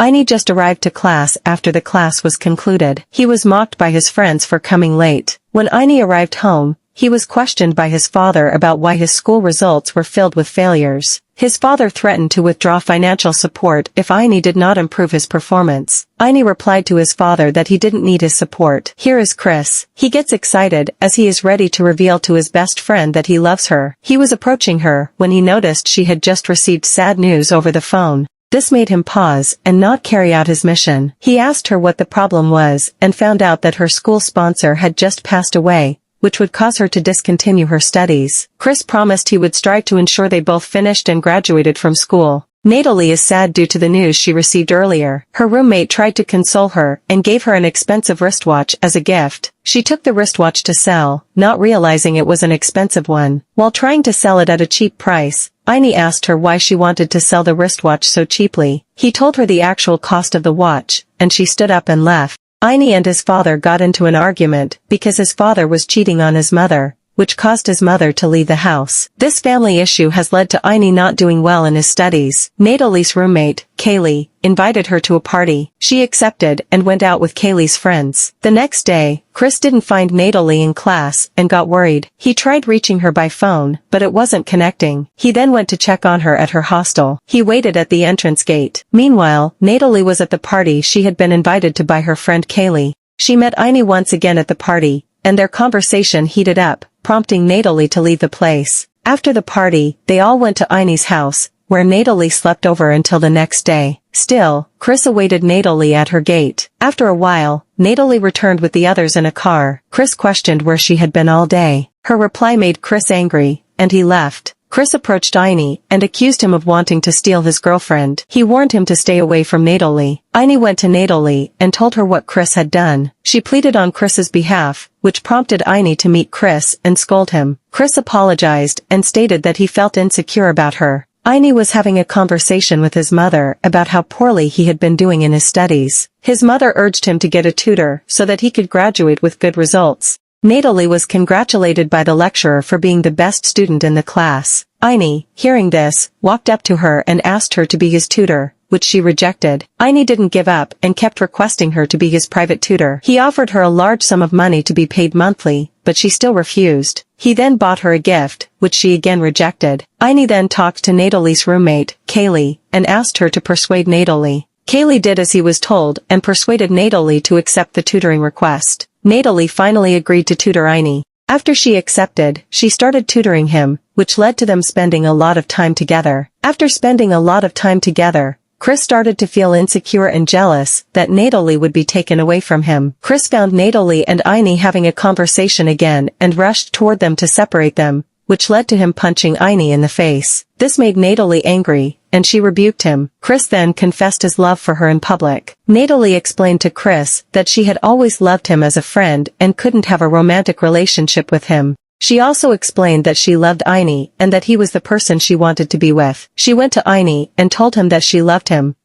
Ini just arrived to class after the class was concluded. He was mocked by his friends for coming late. When Ini arrived home, he was questioned by his father about why his school results were filled with failures. His father threatened to withdraw financial support if Ini did not improve his performance. Ini replied to his father that he didn't need his support. Here is Chris. He gets excited as he is ready to reveal to his best friend that he loves her. He was approaching her when he noticed she had just received sad news over the phone. This made him pause and not carry out his mission. He asked her what the problem was and found out that her school sponsor had just passed away, which would cause her to discontinue her studies. Chris promised he would strive to ensure they both finished and graduated from school. Natally is sad due to the news she received earlier. Her roommate tried to console her and gave her an expensive wristwatch as a gift. She took the wristwatch to sell, not realizing it was an expensive one. While trying to sell it at a cheap price, Ini asked her why she wanted to sell the wristwatch so cheaply. He told her the actual cost of the watch, and she stood up and left. Ini and his father got into an argument because his father was cheating on his mother, which caused his mother to leave the house. This family issue has led to Ini not doing well in his studies. Natalie's roommate, Kaylee, invited her to a party. She accepted and went out with Kaylee's friends. The next day, Chris didn't find Natalie in class and got worried. He tried reaching her by phone, but it wasn't connecting. He then went to check on her at her hostel. He waited at the entrance gate. Meanwhile, Natalie was at the party she had been invited to by her friend Kaylee. She met Ini once again at the party, and their conversation heated up, prompting Natally to leave the place. After the party, they all went to Ini's house, where Natally slept over until the next day. Still, Chris awaited Natally at her gate. After a while, Natally returned with the others in a car. Chris questioned where she had been all day. Her reply made Chris angry, and he left. Chris approached Ini and accused him of wanting to steal his girlfriend. He warned him to stay away from Natally. Ini went to Natally and told her what Chris had done. She pleaded on Chris's behalf, which prompted Ini to meet Chris and scold him. Chris apologized and stated that he felt insecure about her. Ini was having a conversation with his mother about how poorly he had been doing in his studies. His mother urged him to get a tutor so that he could graduate with good results. Natally was congratulated by the lecturer for being the best student in the class. Ini, hearing this, walked up to her and asked her to be his tutor, which she rejected. Ini didn't give up and kept requesting her to be his private tutor. He offered her a large sum of money to be paid monthly, but she still refused. He then bought her a gift, which she again rejected. Ini then talked to Natalie's roommate, Kaylee, and asked her to persuade Natally. Kaylee did as he was told and persuaded Natally to accept the tutoring request. Natally finally agreed to tutor Ini. After she accepted, she started tutoring him, which led to them spending a lot of time together. After spending a lot of time together, Chris started to feel insecure and jealous that Natally would be taken away from him. Chris found Natally and Ini having a conversation again and rushed toward them to separate them, which led to him punching Ini in the face. This made Natally angry, and she rebuked him. Chris then confessed his love for her in public. Natally explained to Chris that she had always loved him as a friend and couldn't have a romantic relationship with him. She also explained that she loved Ini and that he was the person she wanted to be with. She went to Ini and told him that she loved him,